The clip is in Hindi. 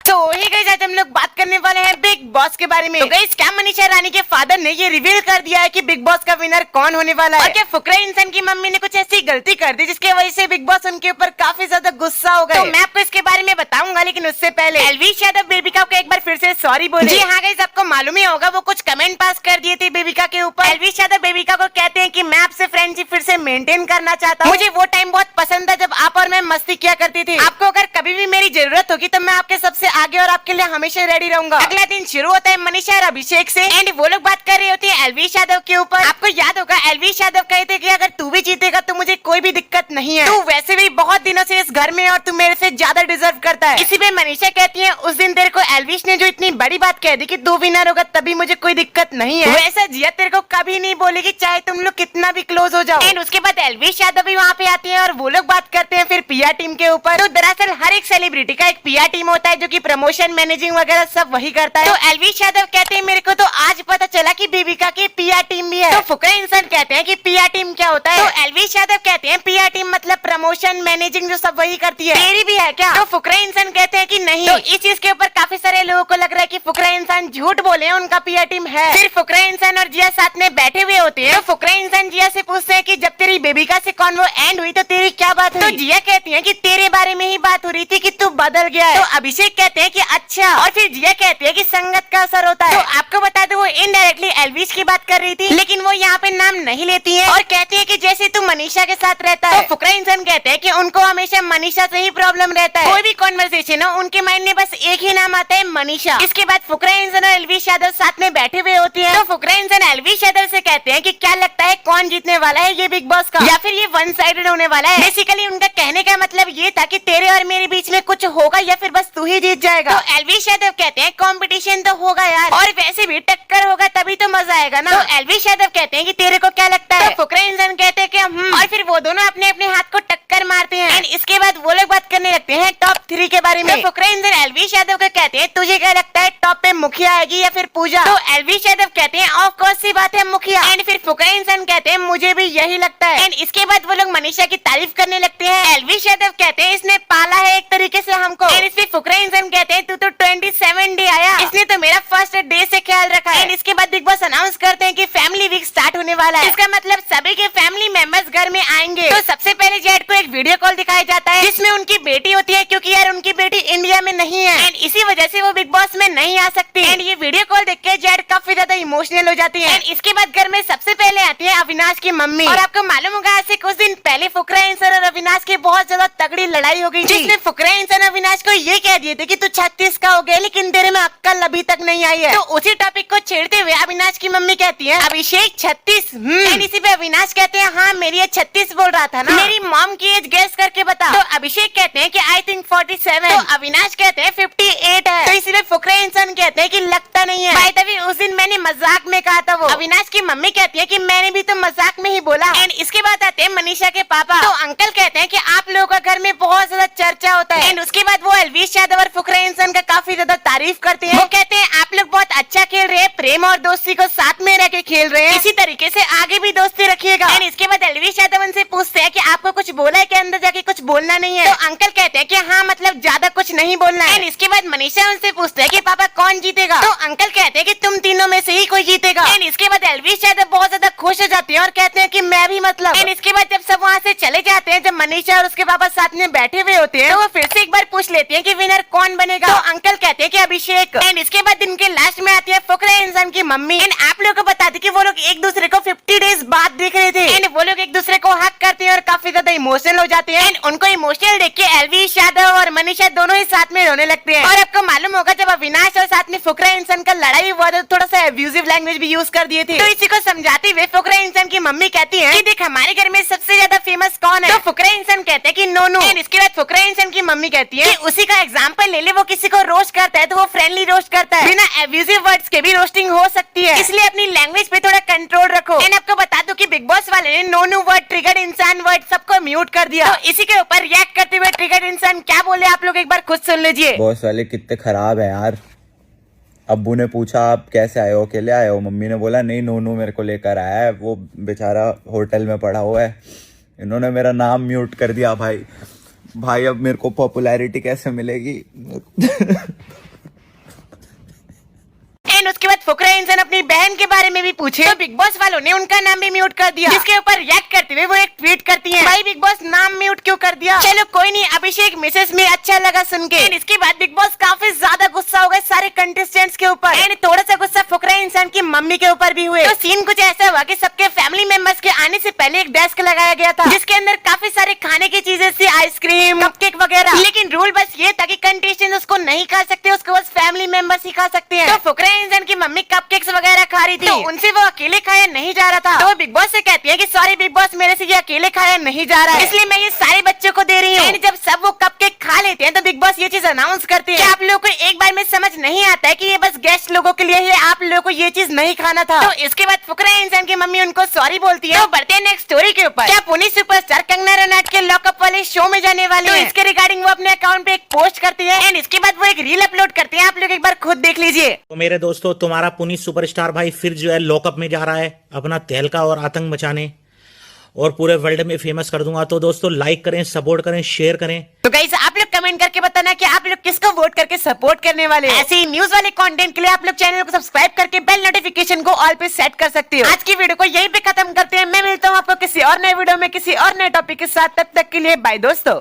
तो वही गाइस, आज हम लोग बात करने वाले हैं बिग बॉस के बारे में। तो गाइस, क्या मनीषा रानी के फादर ने ये रिवील कर दिया है कि बिग बॉस का विनर कौन होने वाला है? और क्या फुकरा इंसान की मम्मी ने कुछ ऐसी गलती कर दी जिसकी वजह से बिग बॉस उनके ऊपर काफी ज्यादा गुस्सा हो गए? तो मैं आपको इसके बारे में बताऊंगा, लेकिन उससे पहले एलविश यादव बेबिका को एक बार फिर से सॉरी बोले। जी हाँ गाइस, आपको मालूम ही होगा वो कुछ कमेंट पास कर दिए थे बेबिका के ऊपर। एलविश यादव बेबिका को कहते हैं कि मैं आपसे फ्रेंडशिप फिर से मेंटेन करना चाहता हूँ। मुझे वो टाइम बहुत पसंद था जब आप और मैं मस्ती किया करती थी। आपको अगर कभी भी मेरी जरूरत होगी तो मैं आपके सबसे आगे और आपके लिए हमेशा रेडी रहूंगा। अगला दिन शुरू होता है मनीषा और अभिषेक से, एंड वो लोग बात कर रही होती है एलविश यादव के ऊपर। आपको याद होगा एलविश यादव कहते थे कि अगर तू भी जीतेगा तो मुझे कोई भी दिक्कत नहीं है, तू वैसे भी बहुत दिनों से इस घर में और तू मेरे से ज्यादा डिजर्व करता है। इसी पे मनीषा कहती है उस दिन तेरे को एलविश ने जो इतनी बड़ी बात कह दी कि तू विनर होगा तभी मुझे कोई दिक्कत नहीं है, वैसा जिया तेरे को कभी नहीं बोलेगी चाहे तुम लोग कितना भी क्लोज हो जाओ। एंड उसके बाद एलविश यादव भी वहाँ पे आती है और वो लोग बात करते हैं फिर पीआर टीम के ऊपर। तो दरअसल हर एक सेलिब्रिटी का एक पीआर टीम होता है जो की प्रमोशन मैनेजिंग वगैरह सब वही करता है। तो एलविश यादव कहते हैं मेरे को तो आज पता चला कि बेबिका की पीआर टीम भी है। तो फुकरा इंसान कहते हैं कि पीआर टीम क्या होता है? तो एलविश यादव कहते हैं पीआर टीम मतलब प्रमोशन मैनेजिंग जो सब वही करती है। तेरी भी है क्या? तो फुकरा इंसान कहते हैं कि नहीं। तो इस चीज के ऊपर काफी सारे लोगों को लग रहा है कि फुकरा इंसान झूठ बोले, उनका पीआर टीम है। फिर फुकरा इंसान और जिया साथ में बैठे हुए होते हैं। तो फुकरा इंसान जिया से पूछते हैं कि जब तेरी बेबिका से कॉन्वो एंड हुई तो तेरी क्या बात हुई? तो जिया कहती है कि तेरे बारे में ही बात हो रही थी कि तू बदल गया है। तो अभिषेक कहते हैं कि अच्छा, और फिर जिया कहती है कि संगत का असर होता है। तो आपको बता दो वो इनडायरेक्टली एलविश की बात कर रही थी, लेकिन वो यहाँ पे नाम नहीं लेती है और कहती है कि जैसे तू मनीषा के साथ रहता है। तो फुकरा इंसान कहते हैं कि उनको हमेशा मनीषा से ही प्रॉब्लम रहता है। कोई भी कॉन्वर्सेशन हो उनके माइंड में बस एक ही नाम आता है मनीषा। इसके बाद फुकरा इंसान और एलविश यादव साथ में बैठे हुए होती है। तो फुकरा इंसान एलविश यादव से कहते हैं कि क्या लगता है कौन जीतने वाला है ये बिग बॉस का, या फिर ये वन साइडेड होने वाला है? बेसिकली उनका कहने का मतलब ये था कि तेरे और मेरे बीच में कुछ होगा या फिर बस तू ही जीत जाएगा। तो एलविश यादव कहते हैं कंपटीशन तो होगा यार, और वैसे भी टक्कर होगा तभी तो मजा आएगा ना। तो एलविश यादव कहते हैं कि तेरे को क्या लगता है? तो फुकरा इंसान कहते हैं कि और फिर वो दोनों अपने अपने हाथ को टक्कर मारते हैं। एंड इसके बाद वो लोग बात करने लगते हैं टॉप 3 के बारे में। तो फुकरा इंसान एलविश यादव को कहते हैं तुझे क्या लगता है टॉप पे मुखिया आएगी या फिर पूजा? तो एलविश यादव कहते हैं ऑफ कोर्स सी बात है मुखिया। एंड फिर फुकरा इंसान कहते हैं मुझे भी यही लगता है। एंड इसके बाद वो लोग मनीषा की तारीफ करने लगते हैं। एलविश यादव कहते हैं इसने पाला है एक तरीके से हमको। एंड इसमें फुकरा इंसान कहते हैं तू तो 27 डे आया, इसने तो मेरा फर्स्ट डे से ख्याल रखा है। एंड इसके बाद बिग बॉस अनाउंस करते हैं कि फैमिली वीक स्टार्ट होने वाला है। इसका मतलब सभी के फैमिली मेंबर्स घर में आएंगे। तो सबसे पहले जेड को एक वीडियो कॉल दिखाया जाता है जिसमें उनकी बेटी होती है, क्योंकि यार उनकी बेटी इंडिया में नहीं है एंड इसी वजह से वो बिग बॉस में नहीं आ सकती। एंड ये वीडियो कॉल देख के जेड काफी ज्यादा इमोशनल हो जाती है। एंड इसके बाद घर में सबसे पहले आती है अविनाश की मम्मी। और आपको मालूम होगा ऐसे कुछ दिन पहले फुकरा इंसान और अविनाश की बहुत ज्यादा तगड़ी लड़ाई हो गई थी, जिसमें फुकरा इंसान अविनाश को ये कह दिए थे कि तू 36 का हो गया लेकिन तेरे में अक्कल अभी तक नहीं आई है। तो उसी टॉपिक को छेड़ते हुए अविनाश की मम्मी कहती है अभिषेक 36। एंड इसी पे अविनाश कहते हैं हाँ मेरी एज 36 बोल रहा था ना, मेरी मॉम की एज गेस करके बता। तो अभिषेक कहते हैं कि आई थिंक 47। तो अविनाश कहते हैं 58 है। तो इसी पे फुकरा इंसान कहते हैं कि लगता नहीं है भाई, तभी उस दिन मैंने मजाक में कहा था वो। अविनाश की मम्मी कहती है कि मैंने भी तो मजाक में ही बोला। एंड इसके बाद आते हैं मनीषा के पापा। तो अंकल कहते हैं कि आप लोगों का घर में बहुत ज्यादा चर्चा होता है। एंड उसके बाद वो एलविश यादव और फुकरा इंसान का काफी ज्यादा तारीफ करते हैं। वो कहते हैं आप लोग बहुत अच्छा खेल रहे हैं, प्रेम और दोस्ती को साथ में रह के खेल रहे हैं, इसी तरीके से आगे भी दोस्ती रखिएगा। एंड इसके बाद एलविश यादव उनसे पूछते हैं कि आपको कुछ बोला है कि अंदर जाके कुछ बोलना नहीं है? तो अंकल कहते हैं कि हाँ मतलब ज्यादा कुछ नहीं बोलना है। एंड इसके बाद मनीषा उनसे पूछते हैं कि पापा कौन जीतेगा? तो अंकल कहते हैं कि तुम तीनों में से ही कोई जीतेगा। एंड इसके बाद एलविश यादव बहुत ज्यादा खुश हो जाते हैं और कहते हैं कि मैं भी मतलब। एंड इसके बाद जब सब वहाँ से चले जाते हैं, जब मनीषा और उसके पापा साथ में बैठे हुए होते हैं, तो वो फिर से एक बार पूछ लेते हैं कि विनर कौन बनेगा? तो अंकल कहते हैं कि अभिषेक। एंड इसके बाद दिन के लास्ट में आती है फुकरा इंसान की मम्मी। एंड आप लोगों को बता दी कि वो लोग एक दूसरे को 50 डेज बाद देख रहे थे। एंड वो लोग एक दूसरे को हक करते हैं और काफी ज्यादा इमोशनल हो जाते हैं। एंड उनको इमोशनल देख के एलविश यादव और मनीषा दोनों ही साथ में रोने लगते हैं। और आपको मालूम होगा जब अविनाश और साथ में फुकरा इंसान का लड़ाई हुआ तो थोड़ा सा एब्यूजिव लैंग्वेज भी यूज कर दिए थे। तो इसी को समझाते हुए फुकरा इंसान की मम्मी कहती है कि देख हमारे घर में सबसे ज्यादा फेमस कौन है? तो फुकरा इंसान कहते हैं कि नोनू। एंड इसके बाद फुकरा इंसान की मम्मी कहती है कि उसी का एग्जांपल ले ले, वो किसी को रोस्ट करता है तो वो फ्रेंडली रोस्ट करता है, बिना एब्यूजिव वर्ड्स के भी रोस्टिंग हो सकती है, इसलिए अपनी लैंग्वेज पे थोड़ा कंट्रोल रखो। एंड आपको बता दूं कि बिग बॉस वाले ने नोनू वर्ड, ट्रिगर्ड इंसान वर्ड सबको म्यूट कर दिया। तो इसी के ऊपर रिएक्ट करते हुए ट्रिगर्ड इंसान क्या बोले आप लोग एक बार खुद सुन लीजिए। बॉस वाले कितने खराब है यार। अब्बू ने पूछा आप कैसे आए हो, अकेले आए हो? मम्मी ने बोला नहीं नोनू मेरे को लेकर आया है, वो बेचारा होटल में पड़ा हुआ है। इन्होंने मेरा नाम म्यूट कर दिया भाई। भाई अब मेरे को पॉपुलैरिटी कैसे मिलेगी? एंड उसके बाद फुकरा इंसान अपनी बहन के बारे में भी पूछे तो बिग बॉस वालों ने उनका नाम भी म्यूट कर दिया, जिसके ऊपर रिएक्ट करते हुए वो एक ट्वीट करती है, भाई बिग बॉस नाम म्यूट क्यों कर दिया। चलो कोई नहीं, अभिषेक मिसेस में अच्छा लगा सुन के। एंड इसके बाद बिग बॉस काफी ज्यादा गुस्सा हो गए सारे कंटेस्टेंट्स के ऊपर एंड थोड़ा सा गुस्सा फुकरा इंसान की मम्मी के ऊपर भी हुए। तो सीन कुछ ऐसा हुआ कि सबके फैमिली मेंबर्स के आने से पहले एक डेस्क लगाया गया था जिसके अंदर काफी सारे खाने की चीजें थी, आइसक्रीम, कपकेक वगैरह, लेकिन रूल बस ये था कि कंटेस्टेंट उसको नहीं खा सकते, उसको बस फैमिली मेंबर्स ही खा सकते हैं। तो फुकरा इंसान की मम्मी कपकेक्स वगैरह खा रही थी, तो उनसे वो अकेले खाया नहीं जा रहा था। तो वो बिग बॉस से कहती है कि सॉरी बिग बॉस, मेरे से ये अकेले खाया नहीं जा रहा है, इसलिए मैं ये सारे बच्चों को दे रही हूँ। जब सब वो कपकेक खा लेते हैं तो बिग बॉस ये चीज अनाउंस करते हैं कि आप लोगों को एक बार में समझ नहीं आता है कि ये बस गेस्ट लोगों के लिए है, आप लोगों को ये चीज नहीं खाना था। तो इसके बाद फुकरा इंसान की मम्मी उनको सॉरी बोलती है। तो बढ़ते हैं नेक्स्ट स्टोरी के ऊपर। क्या पुनी सुपरस्टार कंगना रनौत के लॉकअप वाले शो में जाने वाले हैं? तो इसके रिगार्डिंग वो अपने अकाउंट पे एक पोस्ट करती है एंड इसके बाद वो एक रील अपलोड करते हैं, आप लोग एक बार खुद देख लीजिए। तो मेरे दोस्तों, तुम्हारा पुनीत सुपरस्टार भाई फिर जो है लॉकअप में जा रहा है अपना तहलका और आतंक मचाने, और पूरे वर्ल्ड में फेमस कर दूंगा। तो दोस्तों लाइक करें, सपोर्ट करें, शेयर करें। तो गाइस आप लोग कमेंट करके बताना कि आप लोग किसको वोट करके सपोर्ट करने वाले हैं। ऐसे ही न्यूज वाले कंटेंट के लिए आप लोग चैनल को सब्सक्राइब करके बेल नोटिफिकेशन को ऑल पे सेट कर सकते हो। आज की वीडियो को यहीं पे खत्म करते हैं। मैं मिलता हूँ आपको किसी और नए वीडियो में किसी और नए टॉपिक के साथ। तब तक के लिए बाय दोस्तों।